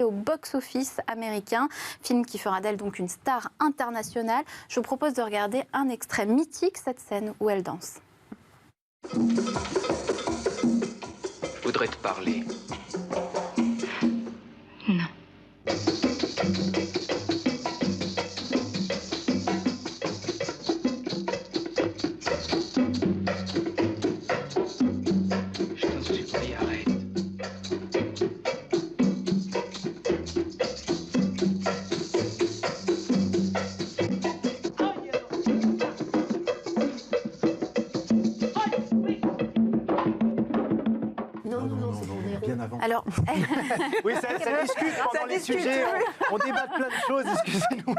au box-office américain, film qui fera d'elle donc une star internationale. Je vous propose de regarder un extrait mythique, cette scène où elle danse. Je voudrais te parler. Non. Je t'en supplie, arrête. Bien avant. Alors, Oui, ça discute pendant les sujets. On débat de plein de choses, excusez-nous.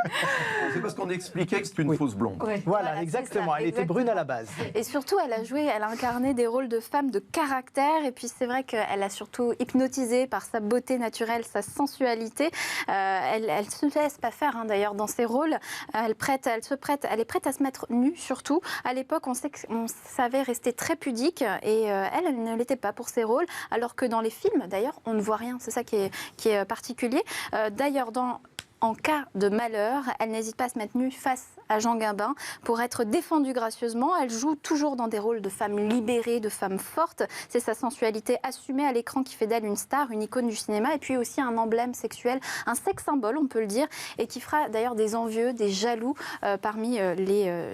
C'est parce qu'on expliquait que c'est une fausse blonde. ouais, Voilà, exactement. c'est ça, Elle était brune à la base. Et surtout, elle a incarné des rôles de femme de caractère. Et puis, c'est vrai qu'elle a surtout hypnotisé par sa beauté naturelle, sa sensualité. Elle ne se laisse pas faire, hein, d'ailleurs, dans ses rôles. Elle est prête à se mettre nue, surtout. À l'époque, on savait rester très pudique. Et elle ne l'était pas pour ses rôles. Alors que dans les films, d'ailleurs, on ne voit rien. C'est ça qui est particulier. D'ailleurs, en cas de malheur, elle n'hésite pas à se mettre nue face à Jean Gabin pour être défendue gracieusement. Elle joue toujours dans des rôles de femme libérée, de femme forte. C'est sa sensualité assumée à l'écran qui fait d'elle une star, une icône du cinéma, et puis aussi un emblème sexuel, un sex symbole, on peut le dire, et qui fera d'ailleurs des envieux, des jaloux parmi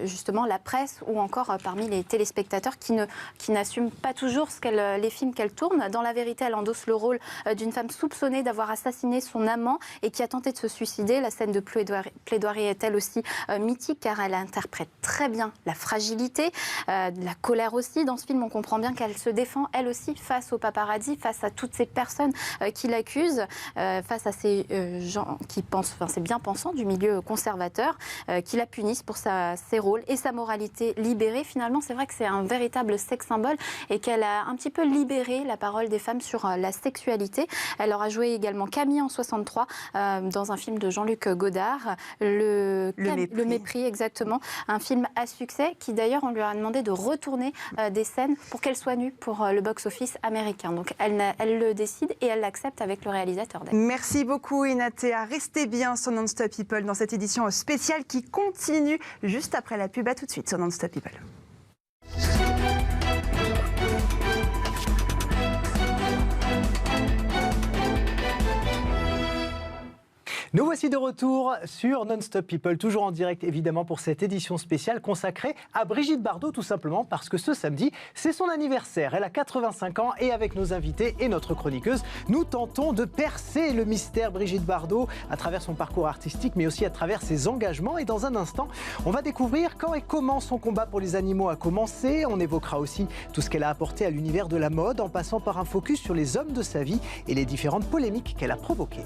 justement la presse ou encore parmi les téléspectateurs qui n'assument pas toujours les films qu'elle tourne. Dans la vérité, elle endosse le rôle d'une femme soupçonnée d'avoir assassiné son amant et qui a tenté de se suicider. La scène de plaidoirie est elle aussi mythique car elle interprète très bien la fragilité, la colère aussi. Dans ce film, on comprend bien qu'elle se défend elle aussi face aux paparazzi, face à toutes ces personnes qui l'accusent, face à ces gens qui pensent, ces bien-pensants du milieu conservateur, qui la punissent pour ses rôles et sa moralité libérée. Finalement, c'est vrai que c'est un véritable sex symbole et qu'elle a un petit peu libéré la parole des femmes sur la sexualité. Elle aura joué également Camille en 63 dans un film de Jean-Luc Godard, le mépris, exactement, un film à succès qui d'ailleurs on lui a demandé de retourner des scènes pour qu'elle soit nue pour le box-office américain. Donc elle le décide et elle l'accepte avec le réalisateur. Merci beaucoup Inatea. Restez bien sur Non-Stop People dans cette édition spéciale qui continue juste après la pub. À tout de suite sur Non-Stop People. Nous voici de retour sur Non-Stop People, toujours en direct évidemment pour cette édition spéciale consacrée à Brigitte Bardot, tout simplement parce que ce samedi, c'est son anniversaire. Elle a 85 ans et avec nos invités et notre chroniqueuse, nous tentons de percer le mystère Brigitte Bardot à travers son parcours artistique, mais aussi à travers ses engagements. Et dans un instant, on va découvrir quand et comment son combat pour les animaux a commencé. On évoquera aussi tout ce qu'elle a apporté à l'univers de la mode, en passant par un focus sur les hommes de sa vie et les différentes polémiques qu'elle a provoquées.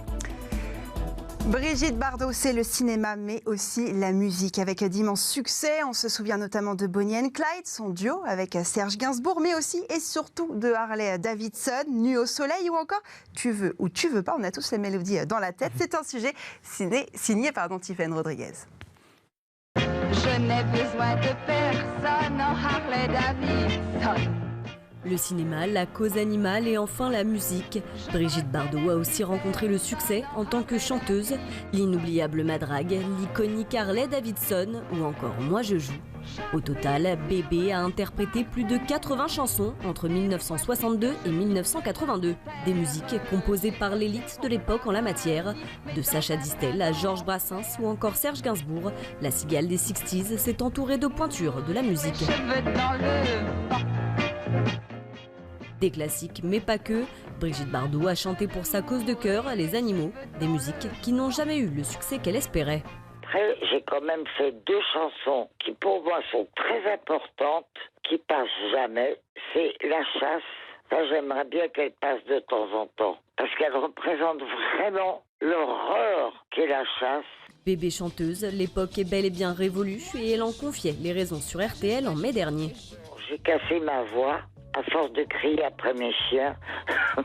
Brigitte Bardot, c'est le cinéma, mais aussi la musique, avec d'immenses succès. On se souvient notamment de Bonnie and Clyde, son duo avec Serge Gainsbourg, mais aussi et surtout de Harley Davidson, Nuit au soleil, ou encore Tu veux ou tu veux pas. On a tous les mélodies dans la tête. C'est un sujet signé Tiffany Rodriguez. Je n'ai besoin de personne en Harley Davidson. Le cinéma, la cause animale et enfin la musique. Brigitte Bardot a aussi rencontré le succès en tant que chanteuse, l'inoubliable Madrague, l'iconique Harley Davidson ou encore Moi je joue. Au total, Bébé a interprété plus de 80 chansons entre 1962 et 1982. Des musiques composées par l'élite de l'époque en la matière. De Sacha Distel à Georges Brassens ou encore Serge Gainsbourg, la cigale des 60s s'est entourée de pointures de la musique. Des classiques, mais pas que. Brigitte Bardot a chanté pour sa cause de cœur, les animaux, des musiques qui n'ont jamais eu le succès qu'elle espérait. Après, j'ai quand même fait 2 chansons qui pour moi sont très importantes, qui passent jamais. C'est La Chasse. Ça, j'aimerais bien qu'elle passe de temps en temps, parce qu'elle représente vraiment l'horreur qu'est la chasse. Bébé chanteuse, l'époque est bel et bien révolue et elle en confiait les raisons sur RTL en mai dernier. J'ai cassé ma voix à force de crier après mes chiens.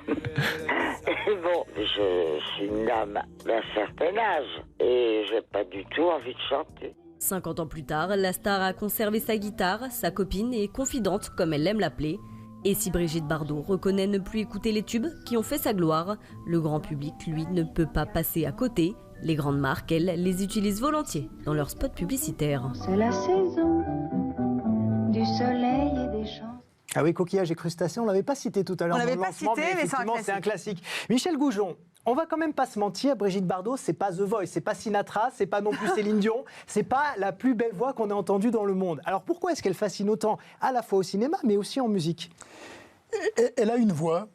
Et bon, je suis une dame d'un certain âge et j'ai pas du tout envie de chanter. 50 ans plus tard, la star a conservé sa guitare, sa copine et confidente, comme elle l'aime l'appeler. Et si Brigitte Bardot reconnaît ne plus écouter les tubes qui ont fait sa gloire, le grand public, lui, ne peut pas passer à côté. Les grandes marques, elles, les utilisent volontiers dans leurs spots publicitaires. C'est la saison du soleil et des champs. Ah oui, coquillage et crustacés, on ne l'avait pas cité tout à l'heure. On l'avait dans le pas lancement, cité, mais effectivement, c'est un classique. Michel Goujon, on va quand même pas se mentir, Brigitte Bardot, c'est pas The Voice, c'est pas Sinatra, c'est pas non plus Céline Dion, c'est pas la plus belle voix qu'on ait entendue dans le monde. Alors pourquoi est-ce qu'elle fascine autant, à la fois au cinéma, mais aussi en musique? Elle a une voix.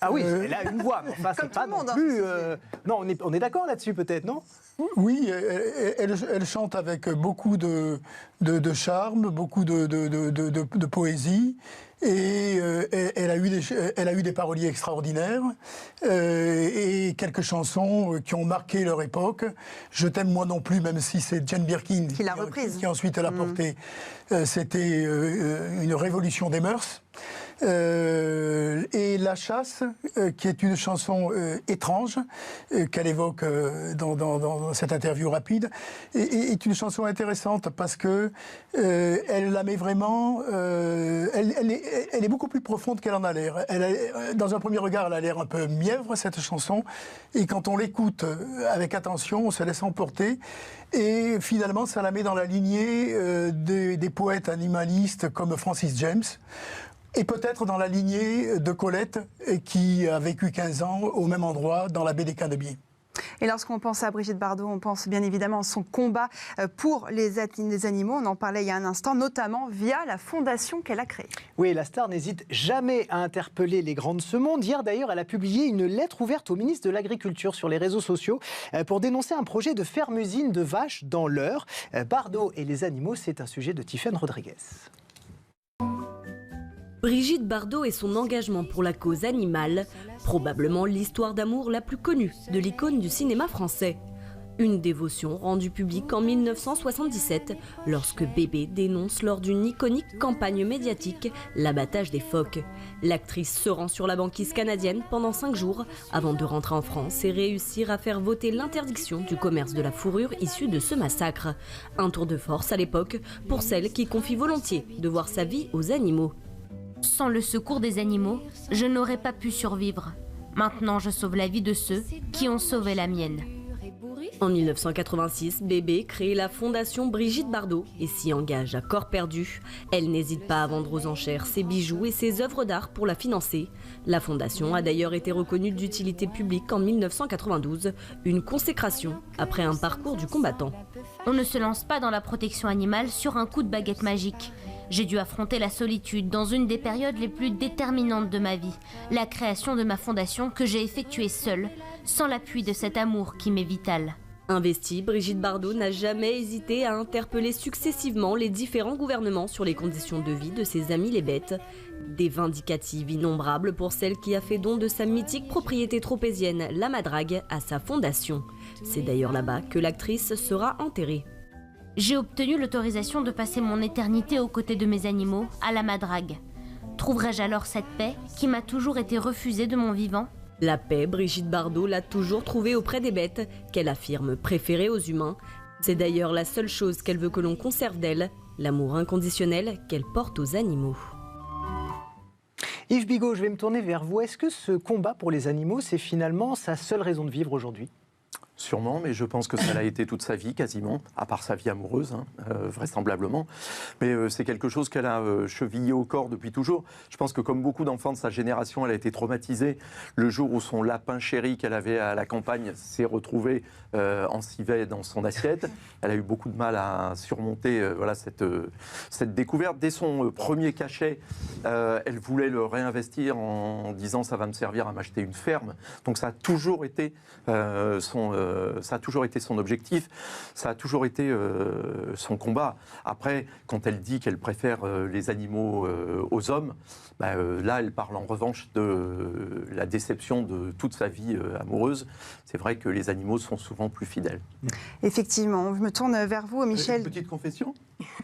Ah oui, elle a une voix, mais enfin, c'est pas non plus... Non, on est d'accord là-dessus peut-être, non? Oui, elle chante avec beaucoup de charme, beaucoup de poésie, et elle a eu des paroliers extraordinaires, et quelques chansons qui ont marqué leur époque. Je t'aime moi non plus, même si c'est Jane Birkin qui l'a reprise, qui ensuite l'a portée. C'était une révolution des mœurs. Et La Chasse, qui est une chanson étrange qu'elle évoque dans cette interview rapide, est une chanson intéressante parce que elle la met vraiment. Elle est beaucoup plus profonde qu'elle en a l'air. Dans un premier regard, elle a l'air un peu mièvre, cette chanson, et quand on l'écoute avec attention, on se laisse emporter. Et finalement, ça la met dans la lignée des poètes animalistes comme Francis James. Et peut-être dans la lignée de Colette, qui a vécu 15 ans au même endroit, dans la baie des Canobiers. Et lorsqu'on pense à Brigitte Bardot, on pense bien évidemment à son combat pour les animaux. On en parlait il y a un instant, notamment via la fondation qu'elle a créée. Oui, la star n'hésite jamais à interpeller les grands de ce monde. Hier d'ailleurs, elle a publié une lettre ouverte au ministre de l'Agriculture sur les réseaux sociaux pour dénoncer un projet de ferme-usine de vaches dans l'Eure. Bardot et les animaux, c'est un sujet de Tiffaine Rodriguez. Brigitte Bardot et son engagement pour la cause animale, probablement l'histoire d'amour la plus connue de l'icône du cinéma français. Une dévotion rendue publique en 1977, lorsque Bébé dénonce lors d'une iconique campagne médiatique l'abattage des phoques. L'actrice se rend sur la banquise canadienne pendant 5 jours avant de rentrer en France et réussir à faire voter l'interdiction du commerce de la fourrure issue de ce massacre. Un tour de force à l'époque pour celle qui confie volontiers de voir sa vie aux animaux. Sans le secours des animaux, je n'aurais pas pu survivre. Maintenant, je sauve la vie de ceux qui ont sauvé la mienne. En 1986, Bébé crée la fondation Brigitte Bardot et s'y engage à corps perdu. Elle n'hésite pas à vendre aux enchères ses bijoux et ses œuvres d'art pour la financer. La fondation a d'ailleurs été reconnue d'utilité publique en 1992, une consécration après un parcours du combattant. On ne se lance pas dans la protection animale sur un coup de baguette magique. J'ai dû affronter la solitude dans une des périodes les plus déterminantes de ma vie, la création de ma fondation que j'ai effectuée seule, sans l'appui de cet amour qui m'est vital. Investie, Brigitte Bardot n'a jamais hésité à interpeller successivement les différents gouvernements sur les conditions de vie de ses amis les bêtes. Des vindicatives innombrables pour celle qui a fait don de sa mythique propriété tropézienne, la Madrague, à sa fondation. C'est d'ailleurs là-bas que l'actrice sera enterrée. J'ai obtenu l'autorisation de passer mon éternité aux côtés de mes animaux, à la Madrague. Trouverai-je alors cette paix qui m'a toujours été refusée de mon vivant ? La paix, Brigitte Bardot l'a toujours trouvée auprès des bêtes, qu'elle affirme préférées aux humains. C'est d'ailleurs la seule chose qu'elle veut que l'on conserve d'elle, l'amour inconditionnel qu'elle porte aux animaux. Yves Bigot, je vais me tourner vers vous. Est-ce que ce combat pour les animaux, c'est finalement sa seule raison de vivre aujourd'hui ? Sûrement, mais je pense que ça l'a été toute sa vie, quasiment, à part sa vie amoureuse, vraisemblablement. Mais c'est quelque chose qu'elle a chevillé au corps depuis toujours. Je pense que comme beaucoup d'enfants de sa génération, elle a été traumatisée le jour où son lapin chéri qu'elle avait à la campagne s'est retrouvé en civet dans son assiette. Elle a eu beaucoup de mal à surmonter cette découverte. Dès son premier cachet, elle voulait le réinvestir en disant « ça va me servir à m'acheter une ferme ». Donc ça a toujours été son objectif, ça a toujours été son combat. Après, quand elle dit qu'elle préfère les animaux aux hommes, là, elle parle en revanche de la déception de toute sa vie amoureuse. C'est vrai que les animaux sont souvent plus fidèles. Effectivement, je me tourne vers vous, Michel. Une petite confession ?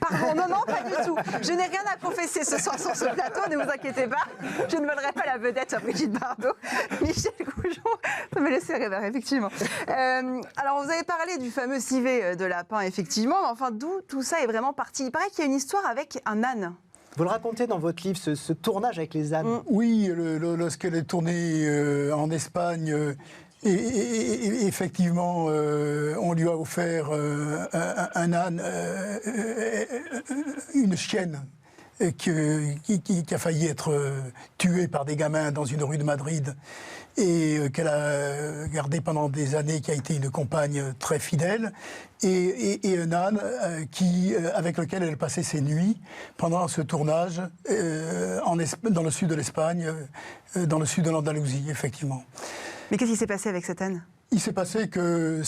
Pardon, non, pas du tout. Je n'ai rien à confesser ce soir sur ce plateau, ne vous inquiétez pas. Je ne volerai pas la vedette à Brigitte Bardot. Michel Goujon, ça me laissait rêver, effectivement. Alors, vous avez parlé du fameux civet de lapin, effectivement. Enfin, d'où tout ça est vraiment parti ? Il paraît qu'il y a une histoire avec un âne. Vous le racontez dans votre livre, ce tournage avec les ânes. Oui, lorsqu'elle est tournée en Espagne, et effectivement, on lui a offert un âne, une chienne, qui a failli être tuée par des gamins dans une rue de Madrid, et qu'elle a gardé pendant des années, qui a été une compagne très fidèle, et un âne avec lequel elle passait ses nuits pendant ce tournage dans le sud de l'Espagne, dans le sud de l'Andalousie, effectivement. Mais qu'est-ce qui s'est passé avec cette âne ? Il s'est passé qu'elle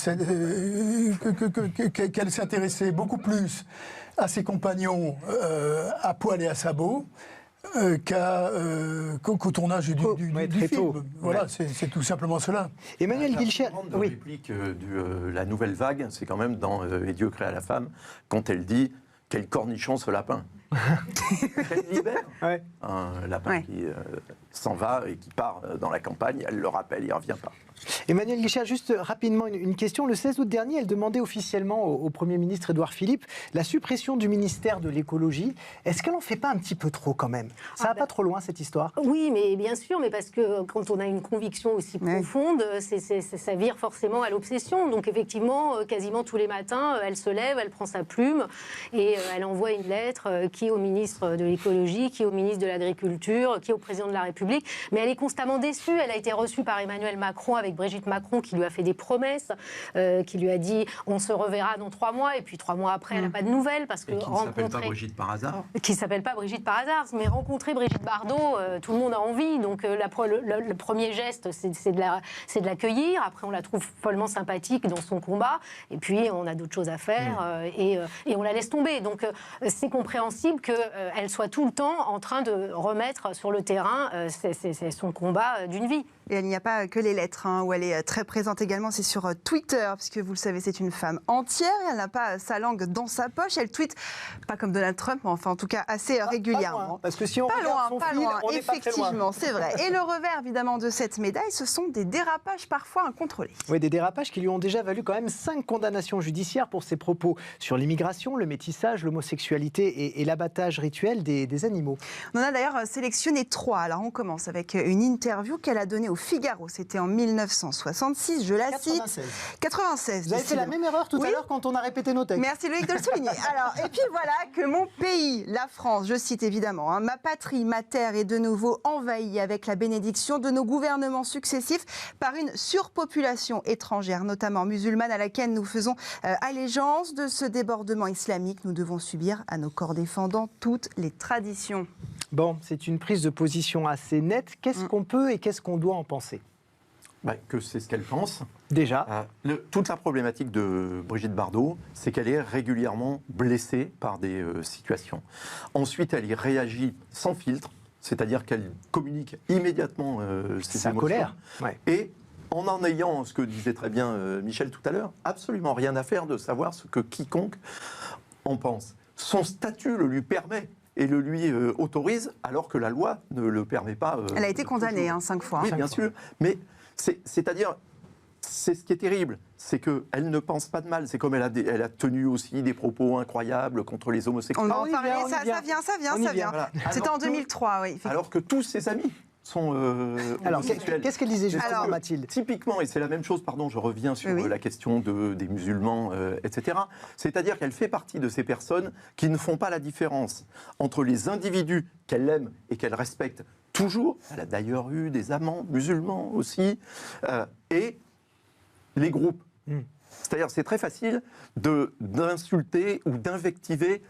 s'intéressait beaucoup plus à ses compagnons à poil et à sabot qu'au tournage du film. Voilà, c'est tout simplement cela. Emmanuel Guilcher, La réplique de la nouvelle vague, c'est quand même dans Et Dieu créa la femme, quand elle dit « Quel cornichon ce lapin !» Elle libère un lapin qui s'en va et qui part dans la campagne, elle le rappelle, il ne revient pas. Emmanuel Guilcher, juste rapidement une question. Le 16 août dernier, elle demandait officiellement au Premier ministre Édouard Philippe la suppression du ministère de l'écologie. Est-ce qu'elle n'en fait pas un petit peu trop quand même ? Ça va pas trop loin cette histoire ? Oui, mais bien sûr, mais parce que quand on a une conviction aussi profonde, ça vire forcément à l'obsession. Donc effectivement, quasiment tous les matins, elle se lève, elle prend sa plume et elle envoie une lettre qui au ministre de l'écologie, qui au ministre de l'Agriculture, qui au président de la République. Mais elle est constamment déçue. Elle a été reçue par Emmanuel Macron avec Brigitte Macron qui lui a fait des promesses, qui lui a dit on se reverra dans 3 mois, et puis 3 mois après elle n'a pas de nouvelles parce que qui ne s'appelle pas Brigitte par hasard. Qui s'appelle pas Brigitte par hasard, mais rencontrer Brigitte Bardot, tout le monde a envie. Donc le premier geste, c'est de l'accueillir. Après on la trouve follement sympathique dans son combat, et puis on a d'autres choses à faire et on la laisse tomber. Donc c'est compréhensible qu'elle soit tout le temps en train de remettre sur le terrain c'est son combat d'une vie. Et il n'y a pas que les lettres, où elle est très présente également, c'est sur Twitter, puisque vous le savez, c'est une femme entière, elle n'a pas sa langue dans sa poche, elle tweete, pas comme Donald Trump, mais enfin en tout cas assez régulièrement. Pas loin, parce que si on regarde son fil, on est pas très loin. Effectivement, c'est vrai. Et le revers évidemment de cette médaille, ce sont des dérapages parfois incontrôlés. Oui, des dérapages qui lui ont déjà valu quand même 5 condamnations judiciaires pour ses propos sur l'immigration, le métissage, l'homosexualité et l'abattage rituel des animaux. On en a d'ailleurs sélectionné 3. Alors on commence avec une interview qu'elle a donnée au Figaro, c'était en 1966, je la cite. 96. Vous avez fait la même erreur tout à l'heure quand on a répété nos textes. Merci Loïc de le souligner. Alors, et puis voilà que mon pays, la France, je cite évidemment, ma patrie, ma terre est de nouveau envahie avec la bénédiction de nos gouvernements successifs par une surpopulation étrangère, notamment musulmane, à laquelle nous faisons allégeance. De ce débordement islamique, nous devons subir à nos corps défendants toutes les traditions. Bon, c'est une prise de position assez nette. Qu'est-ce qu'on peut et qu'est-ce qu'on doit en penser ? Que c'est ce qu'elle pense. Déjà. Toute la problématique de Brigitte Bardot, c'est qu'elle est régulièrement blessée par des situations. Ensuite, elle y réagit sans filtre, c'est-à-dire qu'elle communique immédiatement ses émotions. Colère. Et en ayant, ce que disait très bien Michel tout à l'heure, absolument rien à faire de savoir ce que quiconque en pense. Son statut le lui permet et le lui autorise, alors que la loi ne le permet pas. Elle a été condamnée 5 fois. Oui, bien sûr. Mais c'est-à-dire, c'est ce qui est terrible, c'est qu'elle ne pense pas de mal. C'est comme elle a tenu aussi des propos incroyables contre les homosexuels. On en parlait, ça vient. Voilà. C'était en 2003, oui. Alors que tous ses amis sont alors, qu'est-ce qu'elle disait justement, Mathilde ? Typiquement, et c'est la même chose, je reviens sur la question des musulmans, etc. C'est-à-dire qu'elle fait partie de ces personnes qui ne font pas la différence entre les individus qu'elle aime et qu'elle respecte toujours, elle a d'ailleurs eu des amants musulmans aussi, et les groupes. C'est-à-dire c'est très facile d'insulter ou d'invectiver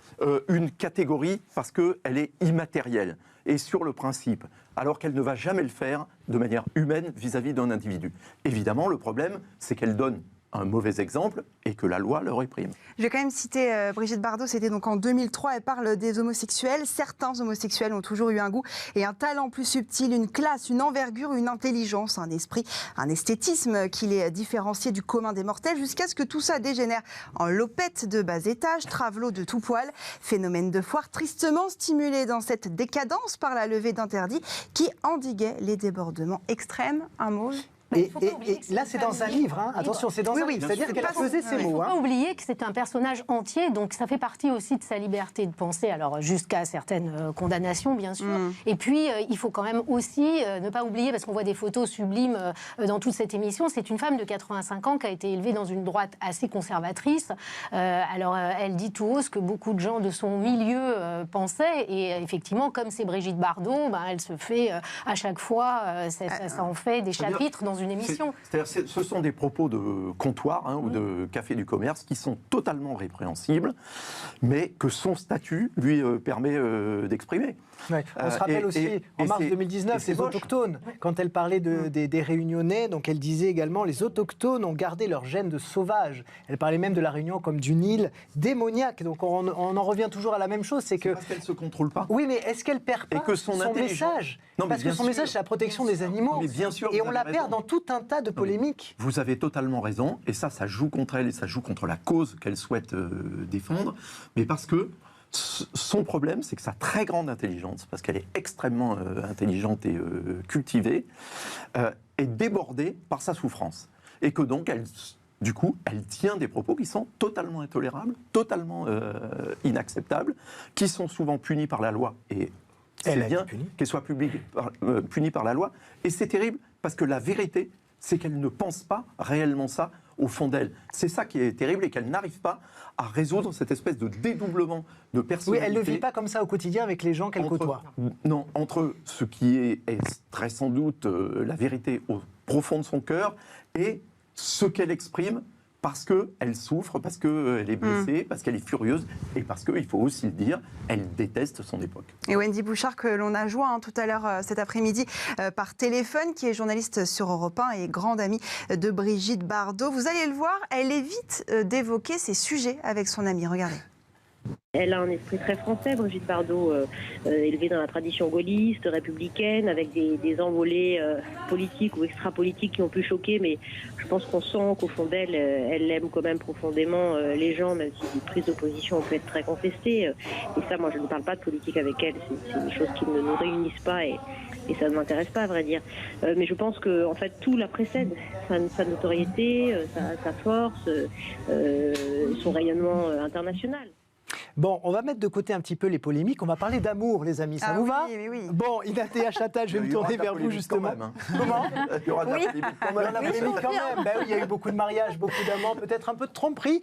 une catégorie parce qu'elle est immatérielle et sur le principe, alors qu'elle ne va jamais le faire de manière humaine vis-à-vis d'un individu. Évidemment, le problème, c'est qu'elle donne un mauvais exemple et que la loi le réprime. Je vais quand même citer Brigitte Bardot, c'était donc en 2003, elle parle des homosexuels. Certains homosexuels ont toujours eu un goût et un talent plus subtil, une classe, une envergure, une intelligence, un esprit, un esthétisme qui les différenciait du commun des mortels, jusqu'à ce que tout ça dégénère en lopette de bas étage, travelot de tout poil, phénomène de foire tristement stimulé dans cette décadence par la levée d'interdits qui endiguait les débordements extrêmes. Un mot Et là, c'est dans un livre, hein. Attention, c'est dans un livre, c'est-à-dire qu'elle a pesé ses mots. Il ne faut pas oublier que c'est un personnage entier, donc ça fait partie aussi de sa liberté de penser, alors jusqu'à certaines condamnations, bien sûr. Et puis, il faut quand même aussi ne pas oublier, parce qu'on voit des photos sublimes dans toute cette émission, c'est une femme de 85 ans qui a été élevée dans une droite assez conservatrice. Alors, elle dit tout haut ce que beaucoup de gens de son milieu pensaient, et effectivement, comme c'est Brigitte Bardot, elle se fait à chaque fois, ça en fait des chapitres dans une émission. C'est-à-dire, ce sont des propos de comptoir ou de café du commerce qui sont totalement répréhensibles, mais que son statut lui permet d'exprimer. Ouais. On se rappelle aussi, en mars 2019, les autochtones, quand elle parlait des Réunionnais, donc elle disait également les autochtones ont gardé leur gène de sauvage. Elle parlait même de la Réunion comme d'une île démoniaque. Donc on en revient toujours à la même chose, c'est que parce qu'elle ne se contrôle pas. Oui, mais est-ce qu'elle perd pas son message? Parce que son message, c'est la protection des animaux. Mais bien sûr, et on la perd dans tout un tas de polémiques. Vous avez totalement raison, et ça joue contre elle, et ça joue contre la cause qu'elle souhaite défendre, mais parce que son problème, c'est que sa très grande intelligence, parce qu'elle est extrêmement intelligente et cultivée, est débordée par sa souffrance. Et que donc, du coup, elle tient des propos qui sont totalement intolérables, totalement inacceptables, qui sont souvent punis par la loi. Et c'est bien qu'elle soit punie par la loi. Et c'est terrible, parce que la vérité, c'est qu'elle ne pense pas réellement ça au fond d'elle. C'est ça qui est terrible, et qu'elle n'arrive pas à résoudre cette espèce de dédoublement de personnalité. Oui, elle ne vit pas comme ça au quotidien avec les gens qu'elle côtoie. Non, entre ce qui est très sans doute la vérité au profond de son cœur et ce qu'elle exprime parce qu'elle souffre, parce qu'elle est blessée, parce qu'elle est furieuse, et parce qu'il faut aussi le dire, elle déteste son époque. Et Wendy Bouchard, que l'on a joint tout à l'heure cet après-midi par téléphone, qui est journaliste sur Europe 1 et grande amie de Brigitte Bardot. Vous allez le voir, elle évite d'évoquer ces sujets avec son amie. Regardez. Elle a un esprit très français, Brigitte Bardot, élevée dans la tradition gaulliste, républicaine, avec des envolées politiques ou extra-politiques qui ont pu choquer, mais je pense qu'on sent qu'au fond d'elle, elle aime quand même profondément les gens, même si les prises d'opposition ont pu être très contestées. Et ça, moi, je ne parle pas de politique avec elle, c'est des choses qui ne nous réunissent pas et ça ne m'intéresse pas, à vrai dire. Mais je pense que en fait, tout la précède, sa notoriété, sa force, son rayonnement international. Bon, on va mettre de côté un petit peu les polémiques. On va parler d'amour, les amis. Ça vous va? Oui. Bon, Inatea Chatal, je vais me tourner vers vous, justement. Comment? Il y aura de la polémique quand même. Il y aura de la polémique quand même. Ben oui, il y a eu beaucoup de mariages, beaucoup d'amants, peut-être un peu de tromperie.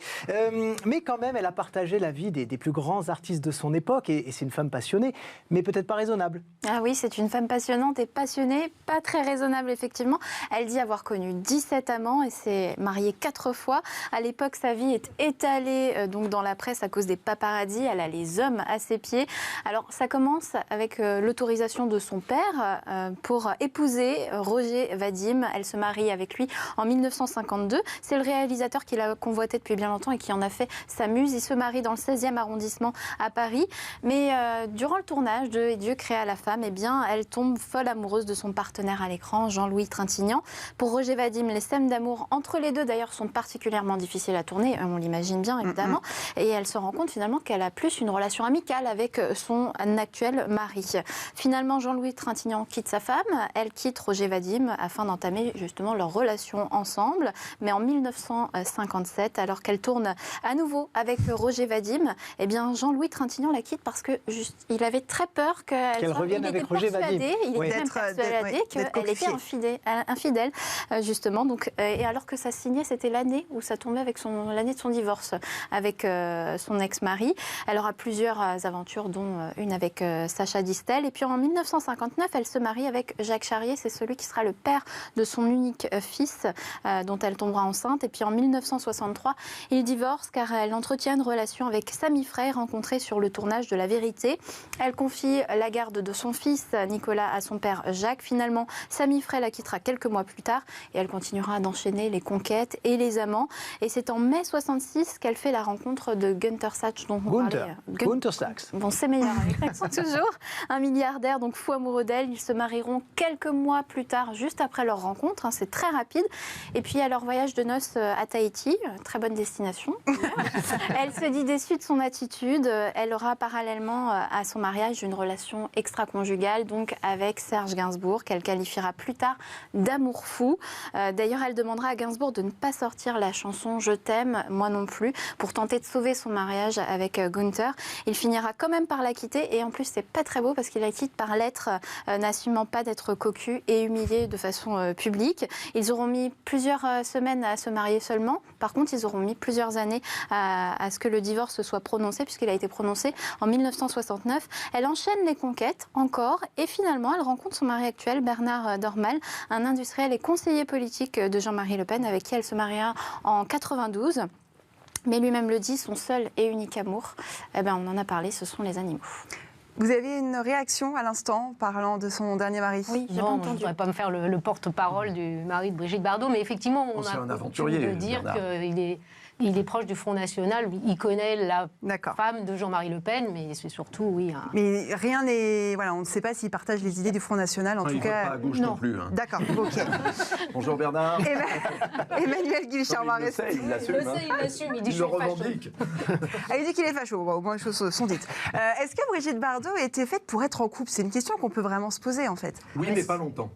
Mais quand même, elle a partagé la vie des plus grands artistes de son époque. Et c'est une femme passionnée, mais peut-être pas raisonnable. Ah oui, c'est une femme passionnante et passionnée, pas très raisonnable, effectivement. Elle dit avoir connu 17 amants et s'est mariée 4 fois. À l'époque, sa vie est étalée donc dans la presse à cause des paparazzis. Elle a les hommes à ses pieds. Alors, ça commence avec l'autorisation de son père pour épouser Roger Vadim. Elle se marie avec lui en 1952. C'est le réalisateur qui l'a convoité depuis bien longtemps et qui en a fait sa muse. Il se marie dans le 16e arrondissement à Paris. Mais durant le tournage de Et Dieu créa la femme, eh bien, elle tombe folle amoureuse de son partenaire à l'écran, Jean-Louis Trintignant. Pour Roger Vadim, les scènes d'amour entre les deux, d'ailleurs, sont particulièrement difficiles à tourner. On l'imagine bien, évidemment. Et elle se rend compte finalement qu'elle a plus une relation amicale avec son actuel mari. Finalement, Jean-Louis Trintignant quitte sa femme, elle quitte Roger Vadim afin d'entamer justement leur relation ensemble. Mais en 1957, alors qu'elle tourne à nouveau avec Roger Vadim, eh bien Jean-Louis Trintignant la quitte parce que il avait très peur qu'elle revienne avec Roger Vadim. Il était même persuadé qu'elle était infidèle, justement. Donc, et alors que ça signait, c'était l'année où ça tombait avec l'année de son divorce avec son ex-mari. Elle aura plusieurs aventures, dont une avec Sacha Distel. Et puis en 1959, elle se marie avec Jacques Charrier. C'est celui qui sera le père de son unique fils, dont elle tombera enceinte. Et puis en 1963, il divorce car elle entretient une relation avec Samy Frey, rencontré sur le tournage de La Vérité. Elle confie la garde de son fils, Nicolas, à son père Jacques. Finalement, Samy Frey la quittera quelques mois plus tard et elle continuera d'enchaîner les conquêtes et les amants. Et c'est en mai 66 qu'elle fait la rencontre de Günther Sachs, dont Gunther Sachs. Bon, c'est meilleur avec l'accent toujours. Un milliardaire, donc fou amoureux d'elle. Ils se marieront quelques mois plus tard, juste après leur rencontre. C'est très rapide. Et puis, à leur voyage de noces à Tahiti, très bonne destination. Elle se dit déçue de son attitude. Elle aura parallèlement à son mariage une relation extra-conjugale, donc avec Serge Gainsbourg, qu'elle qualifiera plus tard d'amour fou. D'ailleurs, elle demandera à Gainsbourg de ne pas sortir la chanson « Je t'aime, moi non plus » pour tenter de sauver son mariage avec Gunther. Il finira quand même par la quitter et en plus, c'est pas très beau parce qu'il la quitte par lettre, n'assumant pas d'être cocu et humilié de façon publique. Ils auront mis plusieurs semaines à se marier seulement. Par contre, ils auront mis plusieurs années à ce que le divorce soit prononcé, puisqu'il a été prononcé en 1969. Elle enchaîne les conquêtes encore et finalement, elle rencontre son mari actuel, Bernard Dormal, un industriel et conseiller politique de Jean-Marie Le Pen, avec qui elle se mariera en 92. Mais lui-même le dit, son seul et unique amour, on en a parlé, ce sont les animaux. Vous avez une réaction à l'instant parlant de son dernier mari? Oui, je ne voudrais pas me faire le porte-parole du mari de Brigitte Bardot, mais effectivement, on a un aventurier de dire qu'il est proche du Front National. Il connaît la femme de Jean-Marie Le Pen, mais c'est surtout, oui. Mais rien n'est... Voilà, on ne sait pas s'il partage les idées du Front National, en tout cas... Pas à gauche non plus. Hein. D'accord, ok. Bonjour Bernard. Emmanuel Guilchard-Barrès. Il l'assume. Il dit le revendique. Il dit qu'il est facho, au moins les choses sont dites. Est-ce que Brigitte Bardot était faite pour être en couple? C'est une question qu'on peut vraiment se poser, en fait. Oui, mais pas longtemps.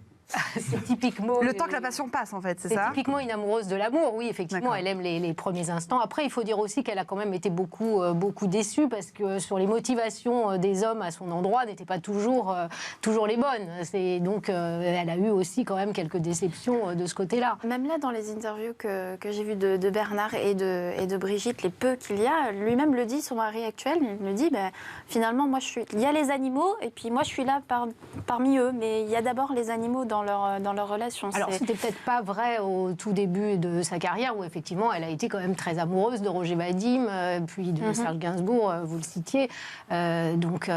C'est typiquement... Le temps que la passion passe, en fait, c'est ça? C'est typiquement une amoureuse de l'amour, oui, effectivement, elle aime les premiers instants. Après, il faut dire aussi qu'elle a quand même été beaucoup déçue, parce que sur les motivations des hommes à son endroit n'étaient pas toujours les bonnes. Donc, elle a eu aussi quand même quelques déceptions de ce côté-là. Même là, dans les interviews que j'ai vues de Bernard et de Brigitte, les peu qu'il y a, lui-même le dit, son mari actuel, il le dit, finalement, il y a les animaux, et puis moi, je suis là parmi eux, mais il y a d'abord les animaux dans leur relation. Alors, c'était peut-être pas vrai au tout début de sa carrière, où effectivement, elle a été quand même très amoureuse de Roger Vadim, puis de Serge Gainsbourg, vous le citiez. Donc,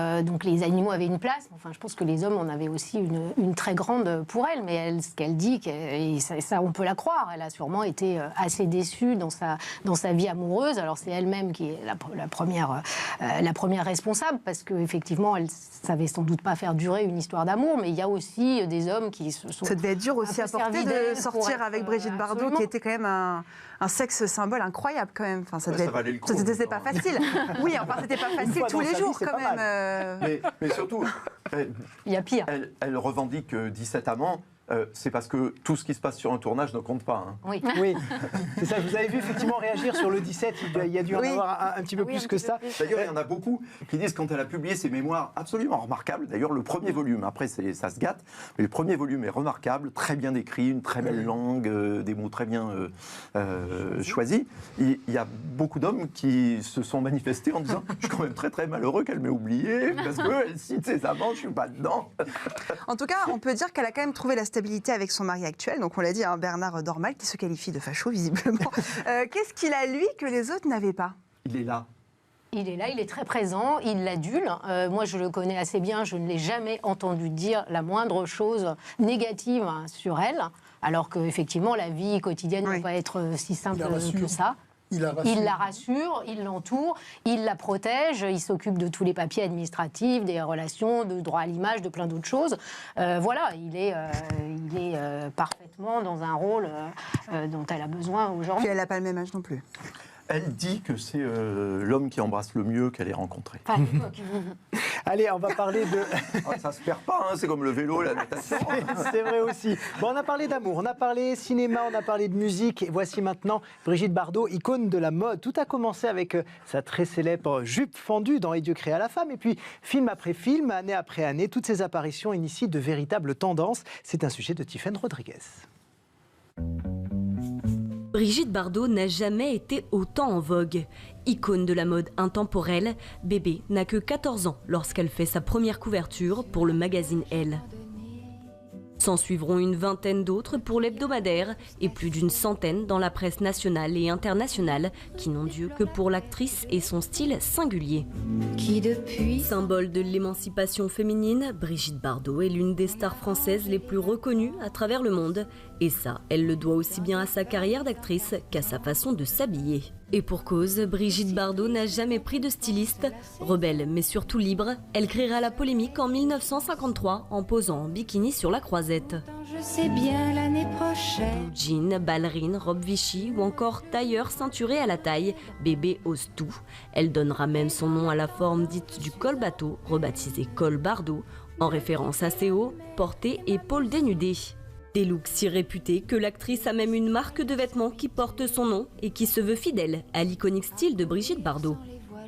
les animaux avaient une place. Enfin, je pense que les hommes en avaient aussi une très grande pour elle. Mais ce qu'elle dit, et ça, on peut la croire, elle a sûrement été assez déçue dans sa vie amoureuse. Alors, c'est elle-même qui est la première responsable, parce qu'effectivement, elle savait sans doute pas faire durer une histoire d'amour, mais il y a aussi des hommes qui se sont... Ça devait être dur aussi à porter de sortir avec Brigitte Bardot, qui était quand même un sexe symbole incroyable quand même. Enfin, c'était pas facile. Oui, enfin, c'était pas facile tous les jours quand même. Mais surtout, il y a pire. Elle revendique 17 amants. C'est parce que tout ce qui se passe sur un tournage ne compte pas. Hein. Oui, c'est ça. Vous avez vu effectivement réagir sur le 17. Il y a dû en avoir un petit peu plus que ça. D'ailleurs, il y en a beaucoup qui disent, quand elle a publié ses mémoires absolument remarquables, d'ailleurs le premier volume, après ça se gâte, mais le premier volume est remarquable, très bien écrit, une très belle langue, des mots très bien choisis. Il y a beaucoup d'hommes qui se sont manifestés en disant « Je suis quand même très très malheureux qu'elle m'ait oublié, parce qu'elle cite ses amants, je ne suis pas dedans. » En tout cas, on peut dire qu'elle a quand même trouvé la stabilité avec son mari actuel, donc on l'a dit, Bernard Dormal, qui se qualifie de facho visiblement. Qu'est-ce qu'il a, lui, que les autres n'avaient pas? Il est là. Il est là, il est très présent, il l'adule. Moi, je le connais assez bien, je ne l'ai jamais entendu dire la moindre chose négative sur elle, alors qu'effectivement, la vie quotidienne ne va pas être si simple que ça. Il la rassure, il l'entoure, il la protège, il s'occupe de tous les papiers administratifs, des relations, de droit à l'image, de plein d'autres choses. Voilà, il est parfaitement dans un rôle dont elle a besoin aujourd'hui. Puis elle n'a pas le même âge non plus. Elle dit que c'est l'homme qui embrasse le mieux qu'elle ait rencontré. Allez, on va parler de... Ça se perd pas, hein, c'est comme le vélo, la natation. C'est vrai aussi. Bon, on a parlé d'amour, on a parlé cinéma, on a parlé de musique. Et voici maintenant Brigitte Bardot, icône de la mode. Tout a commencé avec sa très célèbre jupe fendue dans Et Dieu créa la femme. Et puis, film après film, année après année, toutes ces apparitions initient de véritables tendances. C'est un sujet de Tiffaine Rodriguez. Brigitte Bardot n'a jamais été autant en vogue. Icône de la mode intemporelle, Bébé n'a que 14 ans lorsqu'elle fait sa première couverture pour le magazine Elle. S'en suivront une vingtaine d'autres pour l'hebdomadaire et plus d'une centaine dans la presse nationale et internationale qui n'ont Dieu que pour l'actrice et son style singulier. Symbole de l'émancipation féminine, Brigitte Bardot est l'une des stars françaises les plus reconnues à travers le monde Et ça, elle le doit aussi bien à sa carrière d'actrice qu'à sa façon de s'habiller. Et pour cause, Brigitte Bardot n'a jamais pris de styliste. Rebelle, mais surtout libre, elle créera la polémique en 1953 en posant en bikini sur la Croisette. Je sais bien l'année prochaine. Jean, ballerine, robe Vichy ou encore tailleur ceinturé à la taille, bébé ose tout. Elle donnera même son nom à la forme dite du col bateau, rebaptisé col Bardot, en référence à ses hauts, portés et épaules dénudées. Des looks si réputés que l'actrice a même une marque de vêtements qui porte son nom et qui se veut fidèle à l'iconique style de Brigitte Bardot.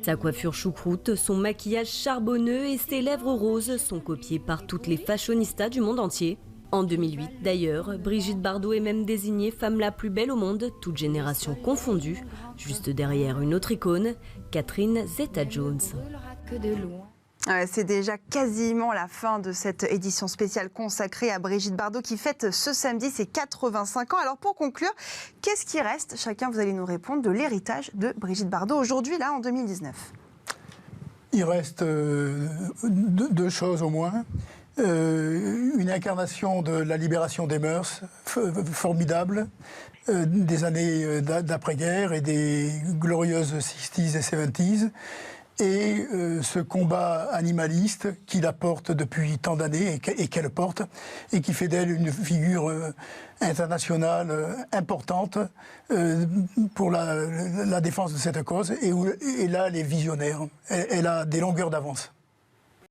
Sa coiffure choucroute, son maquillage charbonneux et ses lèvres roses sont copiés par toutes les fashionistas du monde entier. En 2008 d'ailleurs, Brigitte Bardot est même désignée femme la plus belle au monde, toute génération confondue, juste derrière une autre icône, Catherine Zeta-Jones. C'est déjà quasiment la fin de cette édition spéciale consacrée à Brigitte Bardot qui fête ce samedi ses 85 ans. Alors pour conclure, qu'est-ce qui reste? Chacun, vous allez nous répondre, de l'héritage de Brigitte Bardot aujourd'hui, là, en 2019. Il reste deux choses au moins. Une incarnation de la libération des mœurs formidable, des années d'après-guerre et des glorieuses 60s et 70s. Et ce combat animaliste qu'il apporte depuis tant d'années et qu'elle porte, et qui fait d'elle une figure internationale importante pour la défense de cette cause. Et là, elle est visionnaire. Elle a des longueurs d'avance.